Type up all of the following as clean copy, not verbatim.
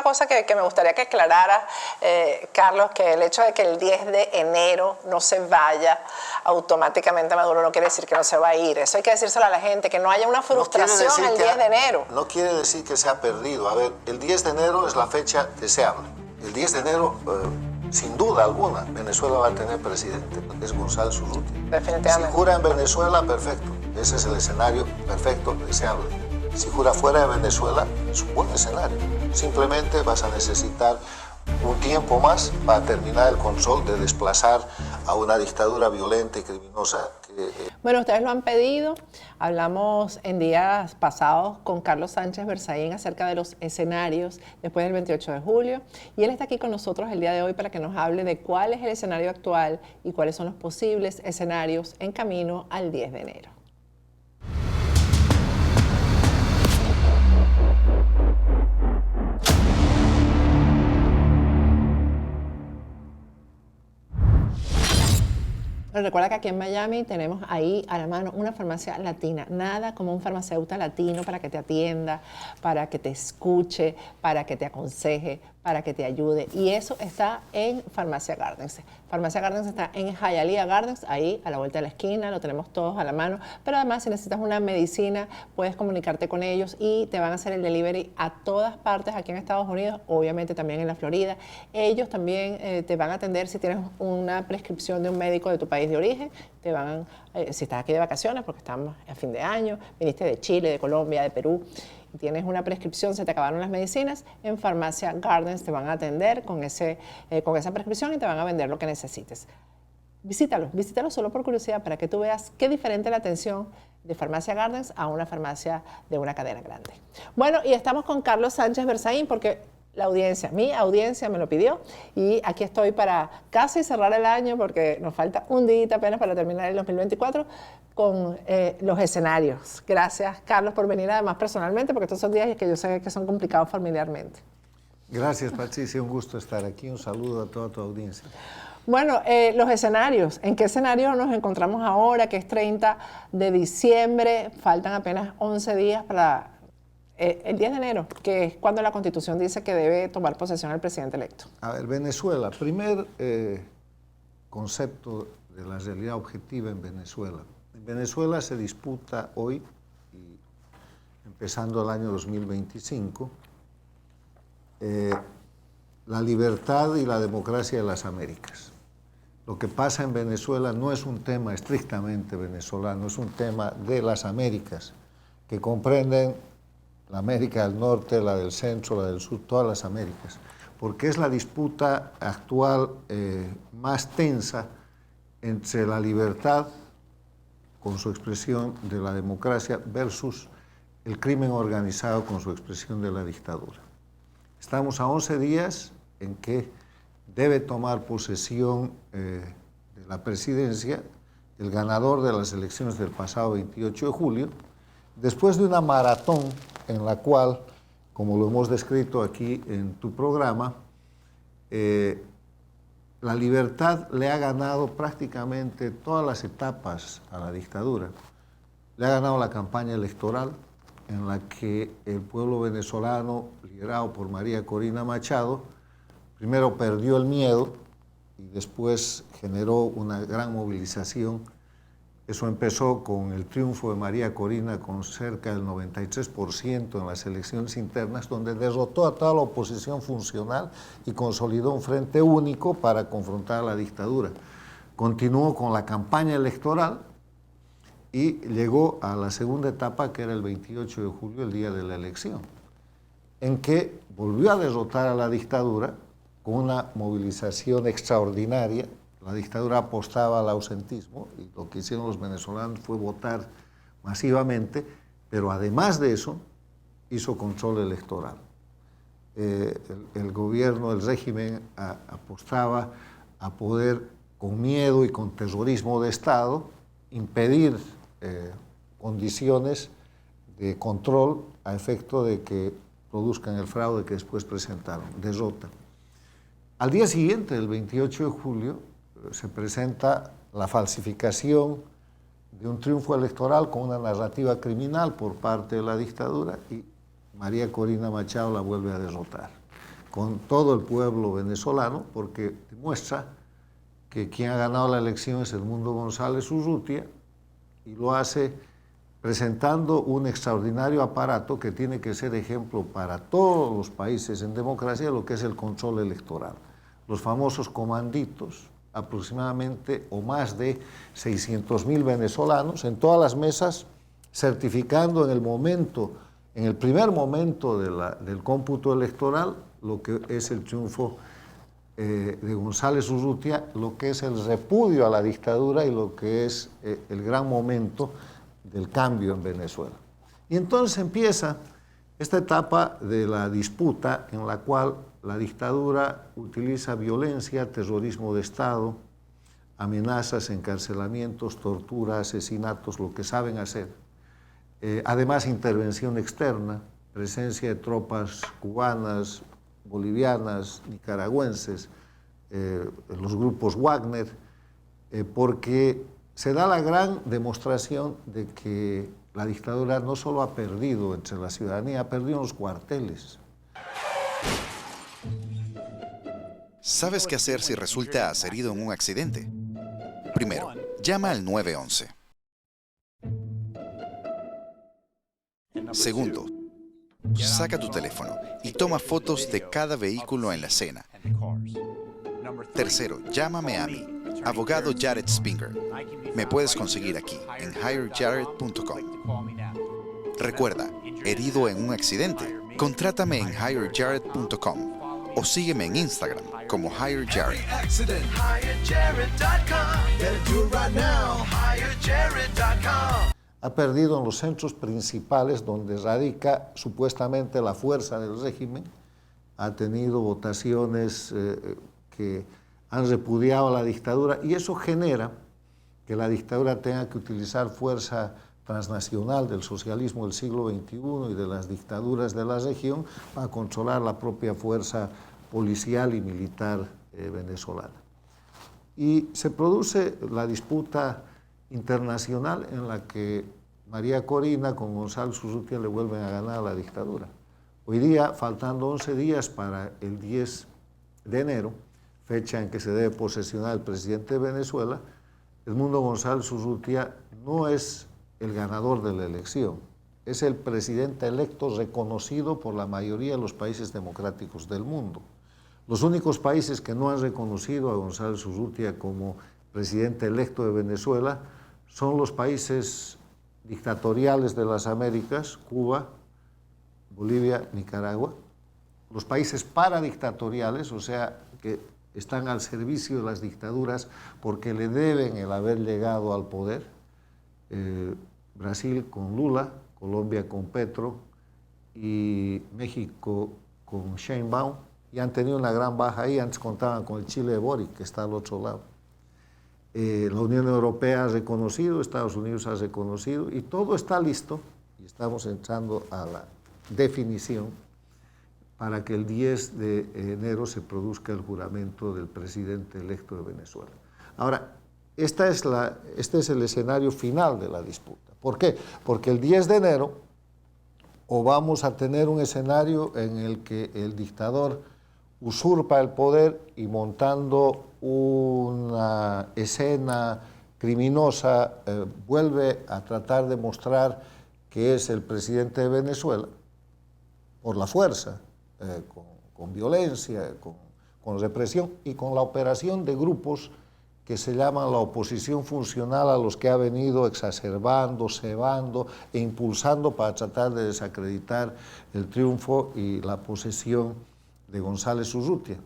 cosa que me gustaría que aclarara, Carlos, que el hecho de que el 10 de enero no se vaya automáticamente Maduro no quiere decir que no se va a ir. Eso hay que decírselo a la gente, que no haya una frustración el 10 de enero. No quiere decir que se ha perdido. A ver, el 10 de enero es la fecha deseable. El 10 de enero, sin duda alguna, Venezuela va a tener presidente, es González Urrutia. Definitivamente. Si jura en Venezuela, perfecto. Ese es el escenario perfecto, deseable. Si jura fuera de Venezuela, es un buen escenario. Simplemente vas a necesitar un tiempo más para terminar el control de desplazar a una dictadura violenta y criminosa. Bueno, ustedes lo han pedido. Hablamos en días pasados con Carlos Sánchez Berzaín acerca de los escenarios después del 28 de julio. Y él está aquí con nosotros el día de hoy para que nos hable de cuál es el escenario actual y cuáles son los posibles escenarios en camino al 10 de enero. Recuerda que aquí en Miami tenemos ahí a la mano una farmacia latina. Nada como un farmacéutico latino para que te atienda, para que te escuche, para que te aconseje, para que te ayude. Y eso está en Farmacia Gardens. Farmacia Gardens está en Hialeah Gardens, ahí a la vuelta de la esquina, lo tenemos todos a la mano. Pero además, si necesitas una medicina, puedes comunicarte con ellos y te van a hacer el delivery a todas partes aquí en Estados Unidos, obviamente también en la Florida. Ellos también te van a atender si tienes una prescripción de un médico de tu país de origen. Te van, si estás aquí de vacaciones, porque estamos a fin de año, viniste de Chile, de Colombia, de Perú, y tienes una prescripción, se te acabaron las medicinas, en Farmacia Gardens te van a atender con esa prescripción y te van a vender lo que necesites. Visítalos solo por curiosidad para que tú veas qué diferente la atención de Farmacia Gardens a una farmacia de una cadena grande. Bueno, y estamos con Carlos Sánchez Berzaín porque mi audiencia me lo pidió y aquí estoy para casi cerrar el año porque nos falta un día apenas para terminar el 2024 con los escenarios. Gracias, Carlos, por venir además personalmente porque estos son días que yo sé que son complicados familiarmente. Gracias, Patricia, un gusto estar aquí. Un saludo a toda tu audiencia. Bueno, los escenarios. ¿En qué escenario nos encontramos ahora? Que es 30 de diciembre, faltan apenas 11 días para el 10 de enero, que es cuando la Constitución dice que debe tomar posesión el presidente electo. A ver, Venezuela, primer concepto de la realidad objetiva en Venezuela. En Venezuela se disputa hoy, y empezando el año 2025, la libertad y la democracia de las Américas. Lo que pasa en Venezuela no es un tema estrictamente venezolano, es un tema de las Américas, que comprenden la América del Norte, la del Centro, la del Sur, todas las Américas, porque es la disputa actual más tensa entre la libertad, con su expresión de la democracia, versus el crimen organizado con su expresión de la dictadura. Estamos a 11 días en que debe tomar posesión de la presidencia el ganador de las elecciones del pasado 28 de julio, después de una maratón en la cual, como lo hemos descrito aquí en tu programa, la libertad le ha ganado prácticamente todas las etapas a la dictadura. Le ha ganado la campaña electoral, en la que el pueblo venezolano, liderado por María Corina Machado, primero perdió el miedo y después generó una gran movilización. Eso empezó con el triunfo de María Corina con cerca del 93% en las elecciones internas, donde derrotó a toda la oposición funcional y consolidó un frente único para confrontar a la dictadura. Continuó con la campaña electoral y llegó a la segunda etapa, que era el 28 de julio, el día de la elección, en que volvió a derrotar a la dictadura con una movilización extraordinaria. La dictadura apostaba al ausentismo y lo que hicieron los venezolanos fue votar masivamente, pero además de eso hizo control electoral. El gobierno, el régimen apostaba a poder, con miedo y con terrorismo de Estado, impedir condiciones de control a efecto de que produzcan el fraude que después presentaron, derrota. Al día siguiente, el 28 de julio, se presenta la falsificación de un triunfo electoral con una narrativa criminal por parte de la dictadura y María Corina Machado la vuelve a derrotar. con todo el pueblo venezolano, porque demuestra que quien ha ganado la elección es Edmundo González Urrutia, y lo hace presentando un extraordinario aparato que tiene que ser ejemplo para todos los países en democracia, lo que es el control electoral. Los famosos comanditos, aproximadamente o más de 600.000 venezolanos en todas las mesas, certificando en el primer momento del cómputo electoral, lo que es el triunfo de González Urrutia, lo que es el repudio a la dictadura y lo que es el gran momento del cambio en Venezuela. Y entonces empieza esta etapa de la disputa en la cual la dictadura utiliza violencia, terrorismo de Estado, amenazas, encarcelamientos, tortura, asesinatos, lo que saben hacer. Además, intervención externa, presencia de tropas cubanas, bolivianas, nicaragüenses, los grupos Wagner, porque se da la gran demostración de que la dictadura no solo ha perdido entre la ciudadanía, ha perdido en los cuarteles. ¿Sabes qué hacer si resultas herido en un accidente? Primero, llama al 911. Segundo, saca tu teléfono y toma fotos de cada vehículo en la escena. Tercero, llámame a mí, abogado Jared Spinger. Me puedes conseguir aquí, en hirejared.com. Recuerda, herido en un accidente, contrátame en hirejared.com o sígueme en Instagram como hirejared. Ha perdido en los centros principales donde radica supuestamente la fuerza del régimen. Ha tenido votaciones que han repudiado a la dictadura y eso genera que la dictadura tenga que utilizar fuerza transnacional del socialismo del siglo XXI y de las dictaduras de la región para controlar la propia fuerza policial y militar venezolana. Y se produce la disputa internacional en la que María Corina con González Urrutia le vuelven a ganar a la dictadura. Hoy día, faltando 11 días para el 10 de enero, fecha en que se debe posesionar el presidente de Venezuela, Edmundo González Urrutia no es el ganador de la elección, es el presidente electo reconocido por la mayoría de los países democráticos del mundo. Los únicos países que no han reconocido a González Urrutia como presidente electo de Venezuela son los países dictatoriales de las Américas, Cuba, Bolivia, Nicaragua, los países paradictatoriales, o sea, que están al servicio de las dictaduras porque le deben el haber llegado al poder, Brasil con Lula, Colombia con Petro y México con Sheinbaum, y han tenido una gran baja ahí. Antes contaban con el Chile de Boric, que está al otro lado. La Unión Europea ha reconocido, Estados Unidos ha reconocido, y todo está listo, y estamos entrando a la definición para que el 10 de enero se produzca el juramento del presidente electo de Venezuela. Ahora, este es el escenario final de la disputa. ¿Por qué? Porque el 10 de enero o vamos a tener un escenario en el que el dictador usurpa el poder y montando una escena criminosa vuelve a tratar de mostrar que es el presidente de Venezuela por la fuerza, con violencia, con represión y con la operación de grupos que se llaman la oposición funcional, a los que ha venido exacerbando, cebando e impulsando para tratar de desacreditar el triunfo y la posesión de González Urrutia.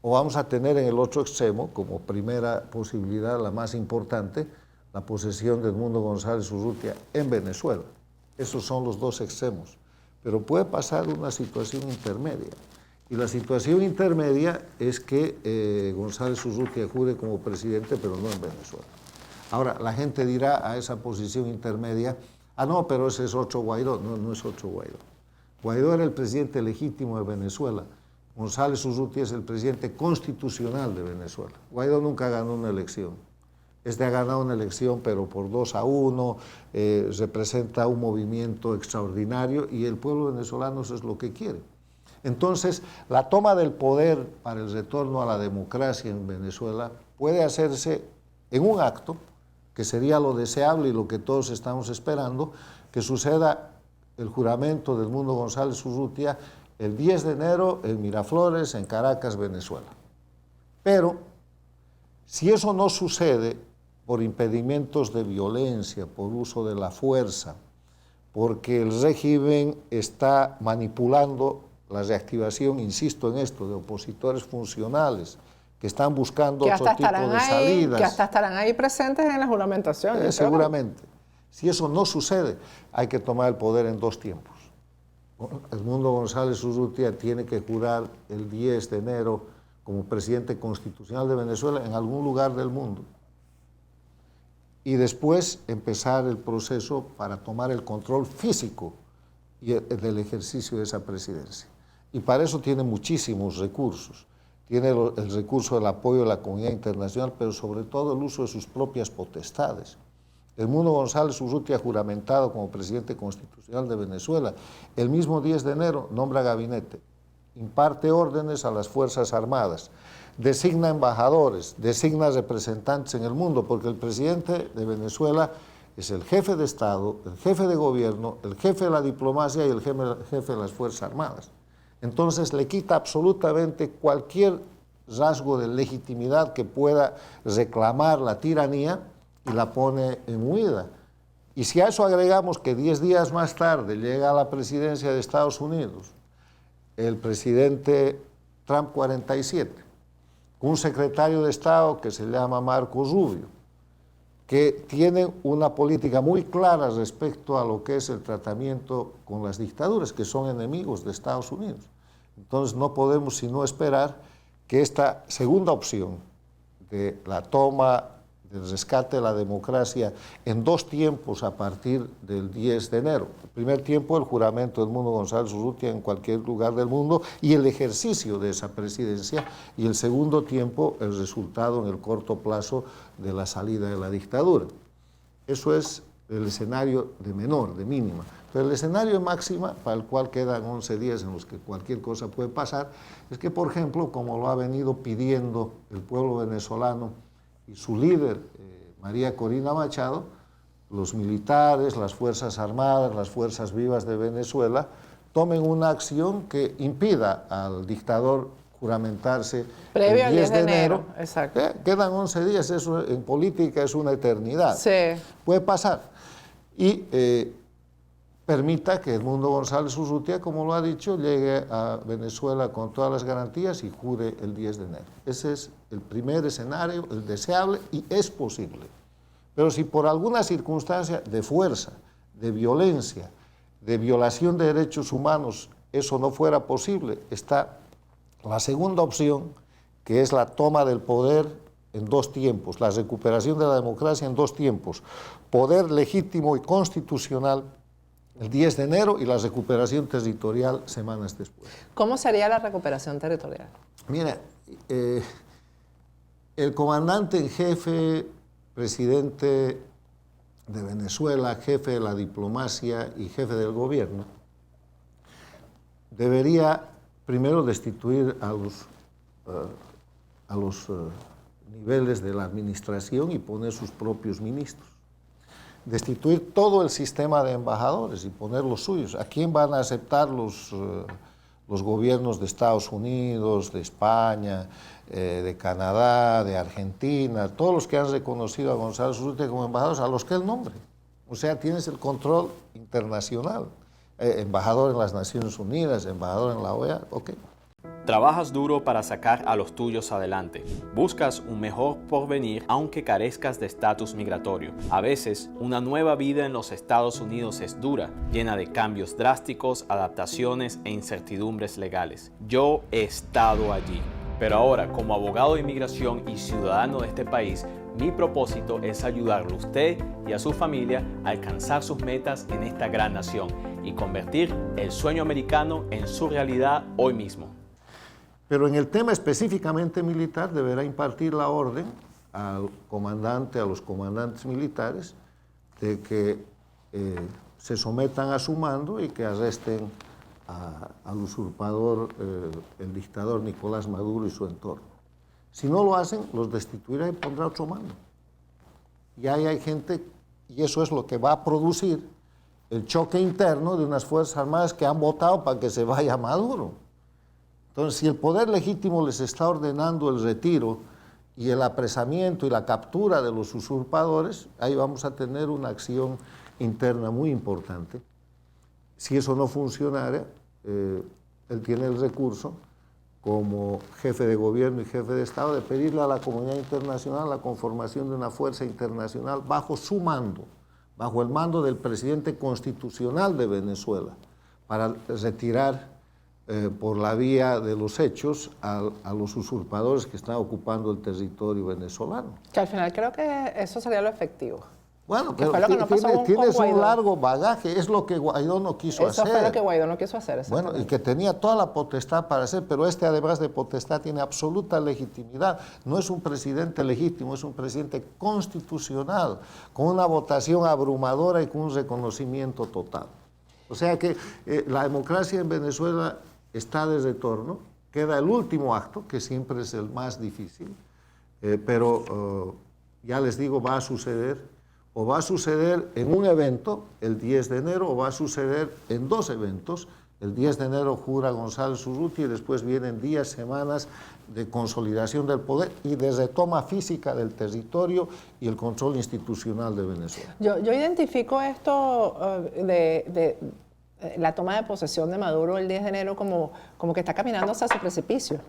O vamos a tener en el otro extremo, como primera posibilidad, la más importante, la posesión de Edmundo González Urrutia en Venezuela. Esos son los dos extremos. Pero puede pasar una situación intermedia. Y la situación intermedia es que González Urrutia jure como presidente, pero no en Venezuela. Ahora, la gente dirá a esa posición intermedia, ah, no, pero ese es otro Guaidó. No, no es otro Guaidó. Guaidó era el presidente legítimo de Venezuela. González Urrutia es el presidente constitucional de Venezuela. Guaidó nunca ganó una elección. Este ha ganado una elección, pero por 2-1, representa un movimiento extraordinario y el pueblo venezolano eso es lo que quiere. Entonces, la toma del poder para el retorno a la democracia en Venezuela puede hacerse en un acto, que sería lo deseable y lo que todos estamos esperando, que suceda el juramento de Edmundo González Urrutia el 10 de enero en Miraflores, en Caracas, Venezuela. Pero, si eso no sucede por impedimentos de violencia, por uso de la fuerza, porque el régimen está manipulando la reactivación, insisto en esto, de opositores funcionales que están buscando otro tipo de salidas. Que hasta estarán ahí presentes en la juramentación. Seguramente. Si eso no sucede, hay que tomar el poder en 2 tiempos. Edmundo González Urrutia tiene que jurar el 10 de enero como presidente constitucional de Venezuela en algún lugar del mundo. Y después empezar el proceso para tomar el control físico del ejercicio de esa presidencia. Y para eso tiene muchísimos recursos. Tiene el recurso del apoyo de la comunidad internacional, pero sobre todo el uso de sus propias potestades. Edmundo González Urrutia, juramentado como presidente constitucional de Venezuela, el mismo 10 de enero nombra gabinete, imparte órdenes a las Fuerzas Armadas, designa embajadores, designa representantes en el mundo, porque el presidente de Venezuela es el jefe de Estado, el jefe de gobierno, el jefe de la diplomacia y el jefe de las Fuerzas Armadas. Entonces le quita absolutamente cualquier rasgo de legitimidad que pueda reclamar la tiranía y la pone en huida. Y si a eso agregamos que 10 días más tarde llega a la presidencia de Estados Unidos el presidente Trump 47, un secretario de Estado que se llama Marco Rubio, que tiene una política muy clara respecto a lo que es el tratamiento con las dictaduras, que son enemigos de Estados Unidos. Entonces no podemos sino esperar que esta segunda opción de la toma del rescate de la democracia en 2 tiempos a partir del 10 de enero. El primer tiempo, el juramento de Edmundo González Urrutia en cualquier lugar del mundo y el ejercicio de esa presidencia, y el segundo tiempo, el resultado en el corto plazo de la salida de la dictadura. Eso es el escenario de menor, de mínima. Pero el escenario de máxima, para el cual quedan 11 días en los que cualquier cosa puede pasar, es que, por ejemplo, como lo ha venido pidiendo el pueblo venezolano y su líder, María Corina Machado, los militares, las Fuerzas Armadas, las Fuerzas Vivas de Venezuela, tomen una acción que impida al dictador juramentarse previo el 10 de enero. Exacto. Quedan 11 días, eso en política es una eternidad. Sí. Puede pasar. Y permita que Edmundo González Urrutia, como lo ha dicho, llegue a Venezuela con todas las garantías y jure el 10 de enero. Ese es el primer escenario, el deseable, y es posible. Pero si por alguna circunstancia de fuerza, de violencia, de violación de derechos humanos, eso no fuera posible, está la segunda opción, que es la toma del poder en 2 tiempos, la recuperación de la democracia en 2 tiempos, poder legítimo y constitucional el 10 de enero y la recuperación territorial semanas después. ¿Cómo sería la recuperación territorial? Mira, el comandante en jefe, presidente de Venezuela, jefe de la diplomacia y jefe del gobierno, debería primero destituir a los niveles de la administración y poner sus propios ministros. Destituir todo el sistema de embajadores y poner los suyos. ¿A quién van a aceptar los gobiernos de Estados Unidos, de España, de Canadá, de Argentina, todos los que han reconocido a González Urrutia como embajadores, a los que él nombre? O sea, tienes el control internacional. Embajador en las Naciones Unidas, embajador en la OEA, ok. Trabajas duro para sacar a los tuyos adelante. Buscas un mejor porvenir aunque carezcas de estatus migratorio. A veces, una nueva vida en los Estados Unidos es dura, llena de cambios drásticos, adaptaciones e incertidumbres legales. Yo he estado allí. Pero ahora, como abogado de inmigración y ciudadano de este país, mi propósito es ayudarlo a usted y a su familia a alcanzar sus metas en esta gran nación y convertir el sueño americano en su realidad hoy mismo. Pero en el tema específicamente militar deberá impartir la orden al comandante, a los comandantes militares, de que se sometan a su mando y que arresten al usurpador, el dictador Nicolás Maduro y su entorno. Si no lo hacen, los destituirá y pondrá otro mando. Y ahí hay gente, y eso es lo que va a producir el choque interno de unas Fuerzas Armadas que han votado para que se vaya Maduro. Entonces, si el poder legítimo les está ordenando el retiro y el apresamiento y la captura de los usurpadores, ahí vamos a tener una acción interna muy importante. Si eso no funcionara, él tiene el recurso, como jefe de gobierno y jefe de Estado, de pedirle a la comunidad internacional la conformación de una fuerza internacional bajo su mando, bajo el mando del presidente constitucional de Venezuela, para retirar por la vía de los hechos a los usurpadores que están ocupando el territorio venezolano. Que al final creo que eso sería lo efectivo. Bueno, que pero tienes un Guaidó. largo bagaje, es lo que Guaidó no quiso hacer. Eso fue lo que Guaidó no quiso hacer. Bueno, y que tenía toda la potestad para hacer, pero además de potestad tiene absoluta legitimidad. No es un presidente legítimo, es un presidente constitucional, con una votación abrumadora y con un reconocimiento total. O sea que la democracia en Venezuela está de retorno, queda el último acto, que siempre es el más difícil, pero ya les digo, va a suceder. O va a suceder en un evento, el 10 de enero, o va a suceder en dos eventos. El 10 de enero jura González Urrutia y después vienen días, semanas de consolidación del poder y de retoma física del territorio y el control institucional de Venezuela. Yo identifico esto de la toma de posesión de Maduro el 10 de enero como que está caminando hacia su precipicio.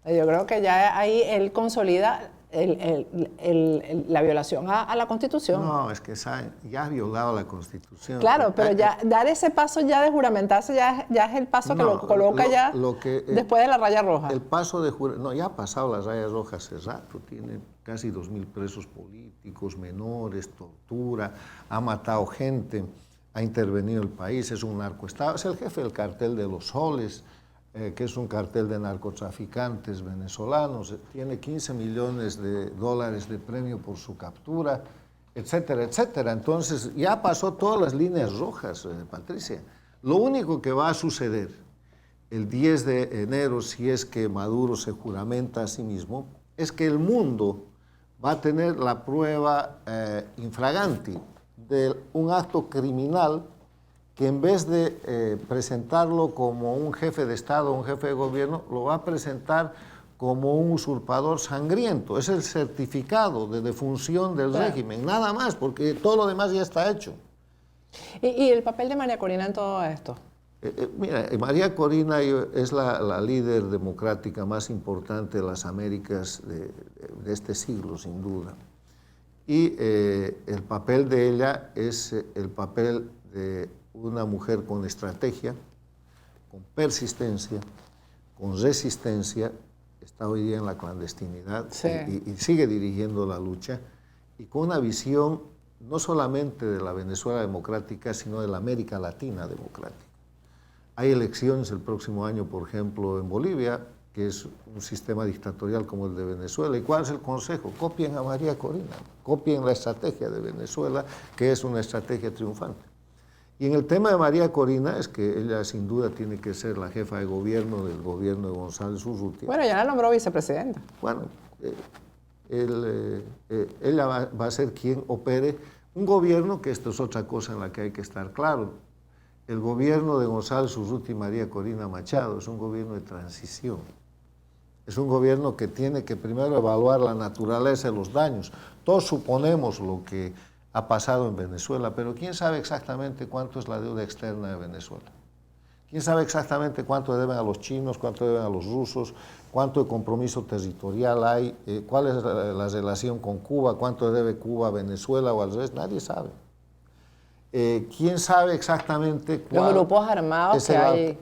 Yo creo que ya ahí él consolida la violación a la Constitución. No, es que ya ha violado la Constitución. Claro, pero ya dar ese paso ya de juramentarse ya es el paso que lo coloca después de la raya roja. El paso de no, ya ha pasado las rayas rojas hace rato, tiene casi 2.000 presos políticos, menores, tortura, ha matado gente, ha intervenido el país, es un narcoestado, es el jefe del cartel de los soles, que es un cartel de narcotraficantes venezolanos, tiene 15 millones de dólares de premio por su captura, etcétera, etcétera. Entonces, ya pasó todas las líneas rojas, Patricia. Lo único que va a suceder el 10 de enero, si es que Maduro se juramenta a sí mismo, es que el mundo va a tener la prueba infraganti de un acto criminal que en vez de presentarlo como un jefe de Estado, un jefe de gobierno, lo va a presentar como un usurpador sangriento. Es el certificado de defunción del régimen, nada más, porque todo lo demás ya está hecho. ¿Y el papel de María Corina en todo esto? Mira, María Corina es la líder democrática más importante de las Américas de este siglo, sin duda. Y el papel de ella es el papel de una mujer con estrategia, con persistencia, con resistencia, está hoy día en la clandestinidad y sigue dirigiendo la lucha, y con una visión no solamente de la Venezuela democrática, sino de la América Latina democrática. Hay elecciones el próximo año, por ejemplo, en Bolivia, que es un sistema dictatorial como el de Venezuela. ¿Y cuál es el consejo? Copien a María Corina, copien la estrategia de Venezuela, que es una estrategia triunfante. Y en el tema de María Corina, es que ella sin duda tiene que ser la jefa de gobierno del gobierno de González Urrutia. Bueno, ya la nombró vicepresidenta. Bueno, ella va a ser quien opere un gobierno, que esto es otra cosa en la que hay que estar claro. El gobierno de González Urrutia y María Corina Machado es un gobierno de transición. Es un gobierno que tiene que primero evaluar la naturaleza de los daños. Todos suponemos lo que ha pasado en Venezuela, pero ¿quién sabe exactamente cuánto es la deuda externa de Venezuela? ¿Quién sabe exactamente cuánto deben a los chinos, cuánto deben a los rusos, cuánto de compromiso territorial hay, cuál es la relación con Cuba, cuánto debe Cuba a Venezuela o al revés? Nadie sabe. ¿Quién sabe exactamente cuál los grupos armados es que hay?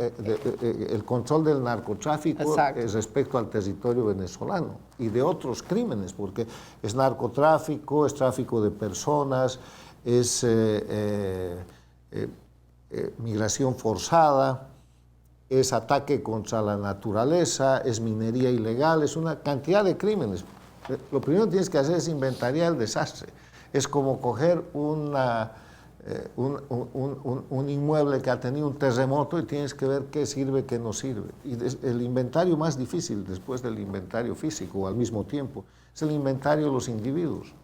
El control del narcotráfico respecto al territorio venezolano y de otros crímenes, porque es narcotráfico, es tráfico de personas, es migración forzada, es ataque contra la naturaleza, es minería ilegal, es una cantidad de crímenes. Lo primero que tienes que hacer es inventariar el desastre. Es como coger una un inmueble que ha tenido un terremoto y tienes que ver qué sirve, qué no sirve. Y el inventario más difícil después del inventario físico o al mismo tiempo es el inventario de los individuos.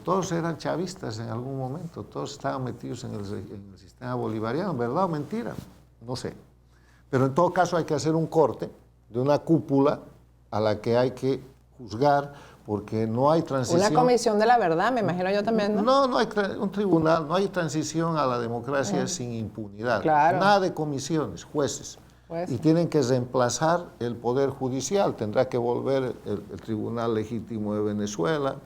Todos eran chavistas en algún momento, todos estaban metidos en el sistema bolivariano, ¿verdad o mentira? No sé. Pero en todo caso hay que hacer un corte de una cúpula a la que hay que juzgar, porque no hay transición. Una comisión de la verdad, me imagino yo también, ¿no? No hay un tribunal, no hay transición a la democracia sin impunidad. Claro. Nada de comisiones, jueces. Y tienen que reemplazar el Poder Judicial. Tendrá que volver el Tribunal Legítimo de Venezuela,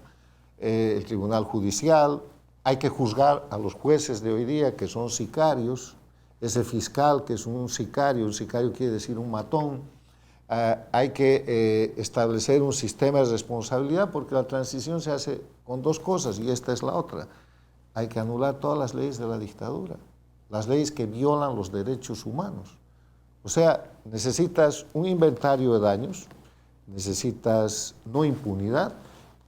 el Tribunal Judicial. Hay que juzgar a los jueces de hoy día, que son sicarios. Ese fiscal, que es un sicario quiere decir un matón. Hay que establecer un sistema de responsabilidad, porque la transición se hace con dos cosas, y esta es la otra. Hay que anular todas las leyes de la dictadura, las leyes que violan los derechos humanos. O sea, necesitas un inventario de daños, necesitas no impunidad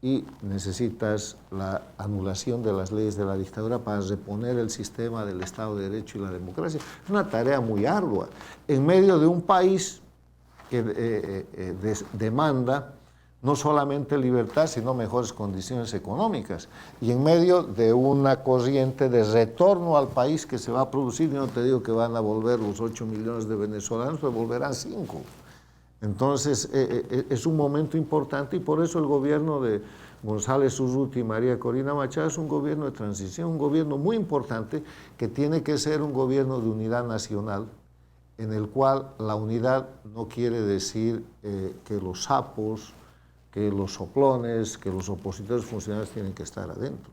y necesitas la anulación de las leyes de la dictadura para reponer el sistema del Estado de Derecho y la democracia. Es una tarea muy ardua, en medio de un país que demanda no solamente libertad, sino mejores condiciones económicas, y en medio de una corriente de retorno al país que se va a producir. Yo no te digo que van a volver los 8 millones de venezolanos, pero volverán 5. Entonces, es un momento importante, y por eso el gobierno de González Urrutia y María Corina Machado es un gobierno de transición, un gobierno muy importante, que tiene que ser un gobierno de unidad nacional, en el cual la unidad no quiere decir que los sapos, que los soplones, que los opositores funcionarios tienen que estar adentro.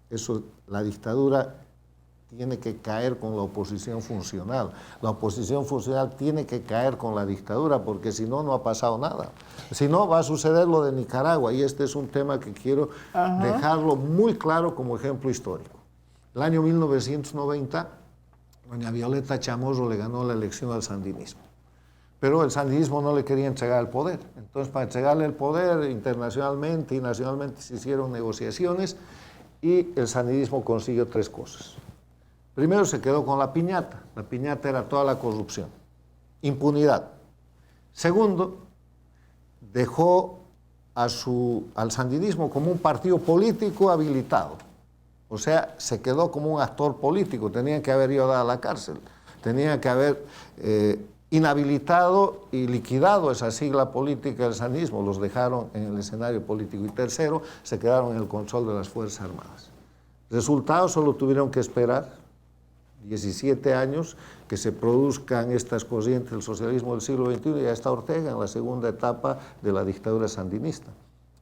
Eso, la dictadura tiene que caer con la oposición funcional. La oposición funcional tiene que caer con la dictadura, porque si no, no ha pasado nada. Si no, va a suceder lo de Nicaragua, y este es un tema que quiero dejarlo muy claro como ejemplo histórico. El año 1990, doña Violeta Chamorro le ganó la elección al sandinismo. Pero el sandinismo no le quería entregar el poder. Entonces, para entregarle el poder internacionalmente y nacionalmente se hicieron negociaciones, y el sandinismo consiguió 3 cosas. Primero, se quedó con la piñata. La piñata era toda la corrupción. Impunidad. Segundo, dejó al sandinismo como un partido político habilitado. O sea, se quedó como un actor político. Tenían que haber ido a la cárcel. Tenían que haber inhabilitado y liquidado esa sigla política del sandinismo. Los dejaron en el escenario político. Y tercero, se quedaron en el control de las Fuerzas Armadas. Resultados, solo tuvieron que esperar 17 años que se produzcan estas corrientes del socialismo del siglo XXI, y ya está Ortega en la segunda etapa de la dictadura sandinista.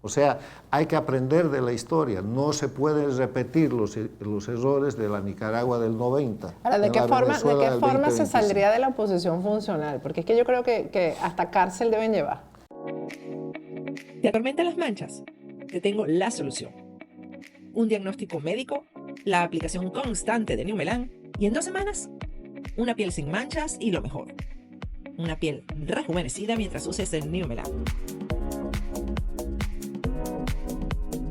O sea, hay que aprender de la historia, no se pueden repetir los errores de la Nicaragua del 90. Ahora, ¿de qué forma se saldría de la oposición funcional? Porque es que yo creo que hasta cárcel deben llevar. ¿Te atormentan las manchas? Te tengo la solución. Un diagnóstico médico, la aplicación constante de New Melan, y en 2 semanas, una piel sin manchas y lo mejor, una piel rejuvenecida mientras uses el New Melan.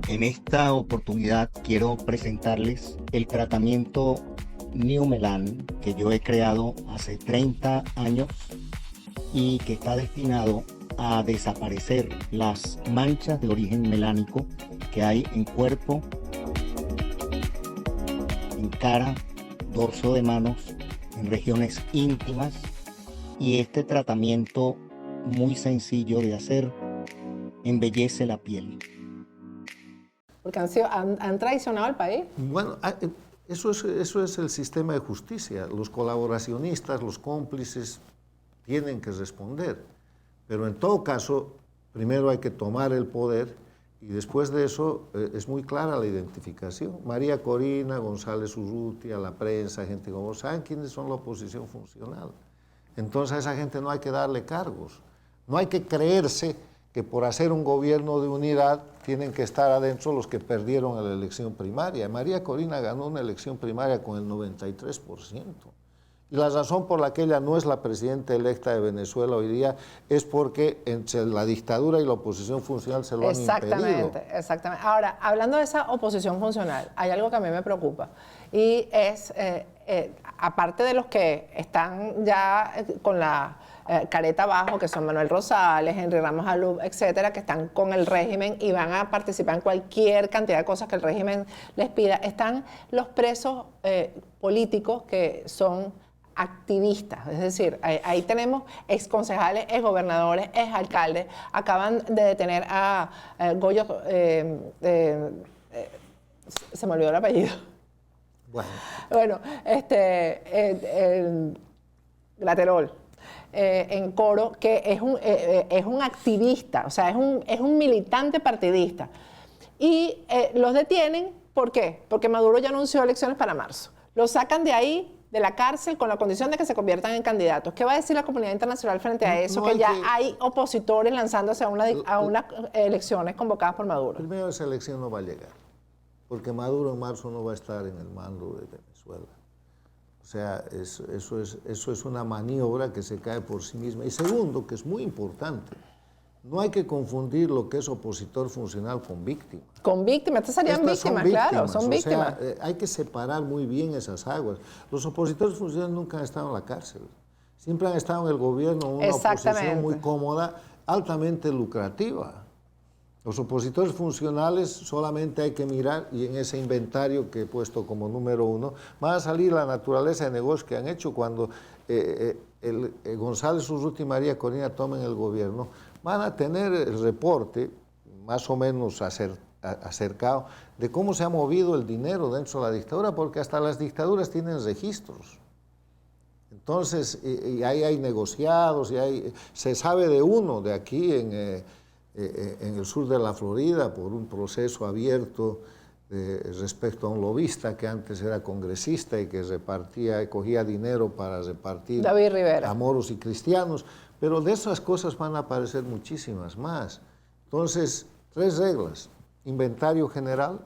En esta oportunidad quiero presentarles el tratamiento New Melan que yo he creado hace 30 años y que está destinado a desaparecer las manchas de origen melánico que hay en cuerpo, en cara, dorso de manos, en regiones íntimas. Y este tratamiento, muy sencillo de hacer, embellece la piel. Porque han traicionado al país. Bueno, eso es el sistema de justicia. Los colaboracionistas, los cómplices, tienen que responder. Pero en todo caso, primero hay que tomar el poder, y después de eso es muy clara la identificación. María Corina, González Urrutia, la prensa, gente como vos, saben quiénes son la oposición funcional. Entonces a esa gente no hay que darle cargos. No hay que creerse que por hacer un gobierno de unidad tienen que estar adentro los que perdieron en la elección primaria. María Corina ganó una elección primaria con el 93%. Y la razón por la que ella no es la presidenta electa de Venezuela hoy día es porque entre la dictadura y la oposición funcional se lo han impedido. Exactamente. Ahora, hablando de esa oposición funcional, hay algo que a mí me preocupa y es, aparte de los que están ya con la careta abajo, que son Manuel Rosales, Henry Ramos Alub, etcétera, que están con el régimen y van a participar en cualquier cantidad de cosas que el régimen les pida, están los presos políticos que son activistas, es decir, ahí tenemos exconcejales, exgobernadores, exalcaldes. Acaban de detener a Goyo, se me olvidó el apellido. Bueno, Graterol, en Coro, que es un activista, o sea, es un militante partidista. Y los detienen, ¿por qué? Porque Maduro ya anunció elecciones para marzo. Los sacan de ahí, de la cárcel, con la condición de que se conviertan en candidatos. ¿Qué va a decir la comunidad internacional frente a eso? Que ya hay opositores lanzándose a unas elecciones convocadas por Maduro. Primero, esa elección no va a llegar, porque Maduro en marzo no va a estar en el mando de Venezuela. O sea, eso es una maniobra que se cae por sí misma. Y segundo, que es muy importante, no hay que confundir lo que es opositor funcional con víctima. Con víctimas, estas serían víctimas, claro, son víctimas. O sea, hay que separar muy bien esas aguas. Los opositores funcionales nunca han estado en la cárcel. Siempre han estado en el gobierno, en una oposición muy cómoda, altamente lucrativa. Los opositores funcionales solamente hay que mirar, y en ese inventario que he puesto como número 1, va a salir la naturaleza de negocios que han hecho cuando González Urrutia y María Corina tomen el gobierno. Van a tener el reporte más o menos acercado de cómo se ha movido el dinero dentro de la dictadura, porque hasta las dictaduras tienen registros. Entonces, y ahí hay negociados, se sabe de uno de aquí en el sur de la Florida por un proceso abierto respecto a un lobista que antes era congresista y que cogía dinero para repartir David Rivera a moros y cristianos. Pero de esas cosas van a aparecer muchísimas más. Entonces, 3 reglas: inventario general,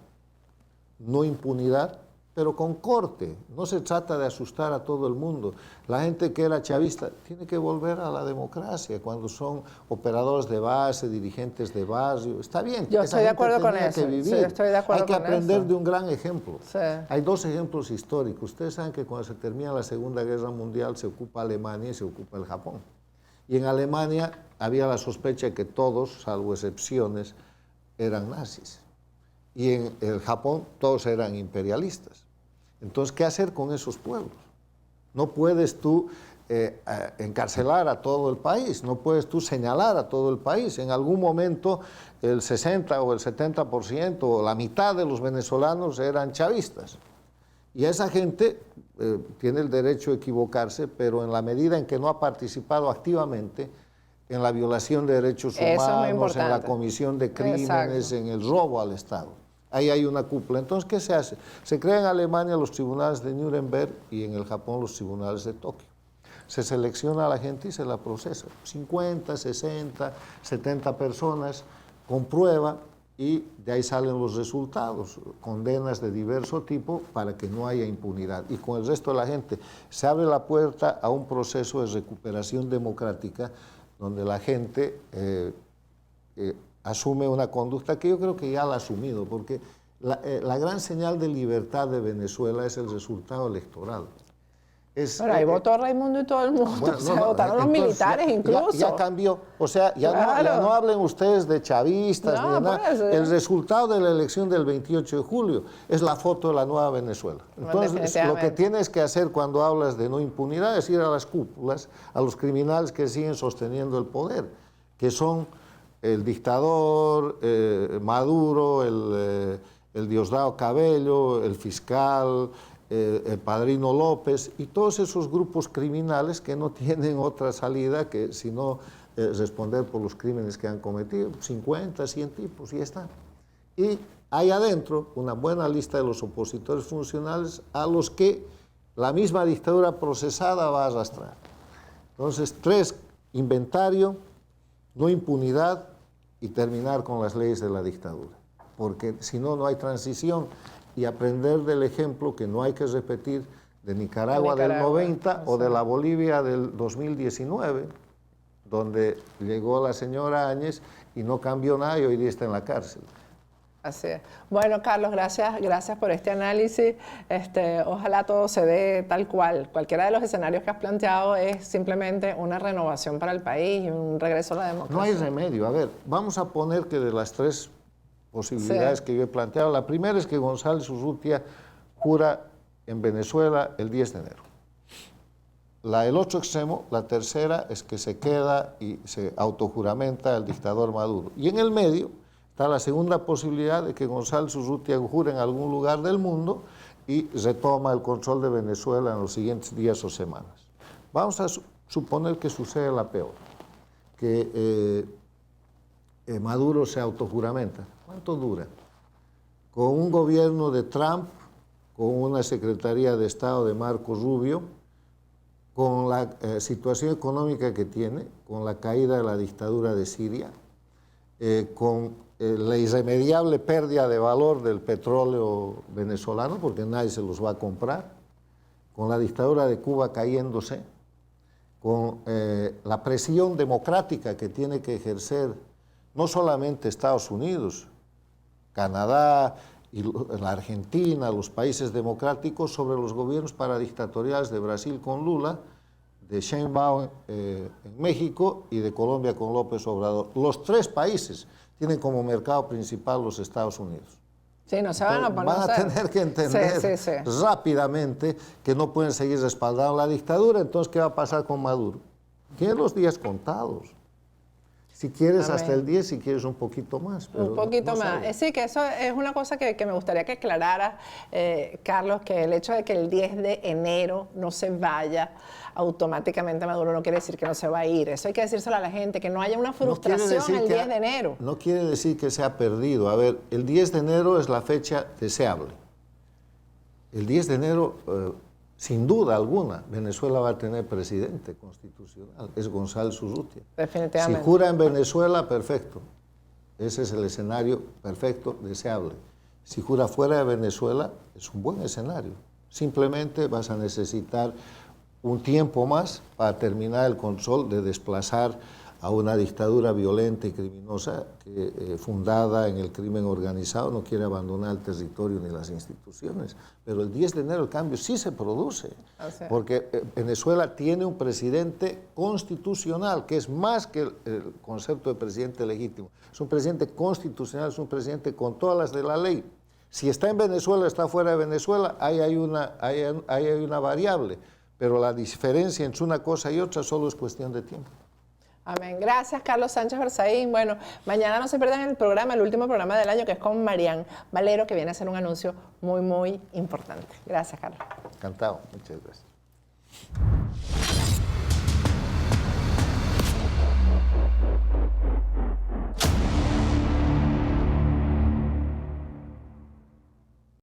no impunidad, pero con corte. No se trata de asustar a todo el mundo. La gente que era chavista tiene que volver a la democracia cuando son operadores de base, dirigentes de barrio. Está bien. Yo estoy de acuerdo con eso. Sí, estoy de acuerdo Hay que con aprender eso. de un gran ejemplo. Sí. Hay 2 ejemplos históricos. Ustedes saben que cuando se termina la Segunda Guerra Mundial se ocupa Alemania y se ocupa el Japón. Y en Alemania había la sospecha de que todos, salvo excepciones, eran nazis. Y en el Japón todos eran imperialistas. Entonces, ¿qué hacer con esos pueblos? No puedes tú encarcelar a todo el país, no puedes tú señalar a todo el país. En algún momento el 60 o el 70% o la mitad de los venezolanos eran chavistas. Y esa gente tiene el derecho de equivocarse, pero en la medida en que no ha participado activamente en la violación de derechos humanos, en la comisión de crímenes, en el robo al Estado. Ahí hay una cúpula. Entonces, ¿qué se hace? Se crean en Alemania los tribunales de Nuremberg y en el Japón los tribunales de Tokio. Se selecciona a la gente y se la procesa. 50, 60, 70 personas con prueba y de ahí salen los resultados, condenas de diverso tipo para que no haya impunidad. Y con el resto de la gente se abre la puerta a un proceso de recuperación democrática donde la gente asume una conducta que yo creo que ya la ha asumido, porque la gran señal de libertad de Venezuela es el resultado electoral. Pero ahí votó Raimundo y todo el mundo, bueno, votaron los militares incluso. Ya cambió, o sea, ya no hablen ustedes de chavistas ni de nada. Pues, el resultado de la elección del 28 de julio es la foto de la nueva Venezuela. Entonces, lo que tienes que hacer cuando hablas de no impunidad es ir a las cúpulas, a los criminales que siguen sosteniendo el poder, que son el dictador, Maduro, el Diosdado Cabello, el fiscal, el padrino López y todos esos grupos criminales que no tienen otra salida que sino responder por los crímenes que han cometido, 50, 100 tipos y ya está. Y hay adentro una buena lista de los opositores funcionales a los que la misma dictadura procesada va a arrastrar. Entonces, 3, inventario, no impunidad y terminar con las leyes de la dictadura, porque si no, no hay transición. Y aprender del ejemplo que no hay que repetir de Nicaragua del 90 o de la Bolivia del 2019, donde llegó la señora Áñez y no cambió nada y hoy día está en la cárcel. Así es. Bueno, Carlos, gracias por este análisis. Ojalá todo se dé tal cual. Cualquiera de los escenarios que has planteado es simplemente una renovación para el país y un regreso a la democracia. No hay remedio. A ver, vamos a poner que de las tres posibilidades que yo he planteado, la primera es que González Urrutia jura en Venezuela el 10 de enero. El otro extremo, la tercera, es que se queda y se autojuramenta el dictador Maduro. Y en el medio está la segunda posibilidad de que González Urrutia jure en algún lugar del mundo y retoma el control de Venezuela en los siguientes días o semanas. Vamos a suponer que sucede la peor, que Maduro se autojuramenta. ¿Cuánto dura? Con un gobierno de Trump, con una Secretaría de Estado de Marco Rubio, con la situación económica que tiene, con la caída de la dictadura de Siria, con la irremediable pérdida de valor del petróleo venezolano, porque nadie se los va a comprar, con la dictadura de Cuba cayéndose, con la presión democrática que tiene que ejercer no solamente Estados Unidos, Canadá, y la Argentina, los países democráticos sobre los gobiernos paradictatoriales de Brasil con Lula, de Sheinbaum en México y de Colombia con López Obrador. Los tres países tienen como mercado principal los Estados Unidos. Sí, no se van a poner. Van a tener que entender rápidamente que no pueden seguir respaldando la dictadura. Entonces, ¿qué va a pasar con Maduro? Tiene los días contados. Si quieres hasta el 10, si quieres un poquito más. Pero un poquito más. Sí, que eso es una cosa que me gustaría que aclarara, Carlos, que el hecho de que el 10 de enero no se vaya automáticamente Maduro no quiere decir que no se va a ir. Eso hay que decírselo a la gente, que no haya una frustración el 10 de enero. No quiere decir que se ha perdido. A ver, el 10 de enero es la fecha deseable. El 10 de enero... sin duda alguna, Venezuela va a tener presidente constitucional, es González Urrutia. Definitivamente. Si jura en Venezuela, perfecto. Ese es el escenario perfecto, deseable. Si jura fuera de Venezuela, es un buen escenario. Simplemente vas a necesitar un tiempo más para terminar el control de desplazar a una dictadura violenta y criminosa que, fundada en el crimen organizado, no quiere abandonar el territorio ni las instituciones. Pero el 10 de enero el cambio sí se produce, porque Venezuela tiene un presidente constitucional, que es más que el concepto de presidente legítimo. Es un presidente constitucional, es un presidente con todas las de la ley. Si está en Venezuela, está fuera de Venezuela, ahí hay una variable, pero la diferencia entre una cosa y otra solo es cuestión de tiempo. Amén. Gracias, Carlos Sánchez Berzaín. Bueno, mañana no se pierdan el programa, el último programa del año, que es con Marian Valero, que viene a hacer un anuncio muy, muy importante. Gracias, Carlos. Encantado. Muchas gracias.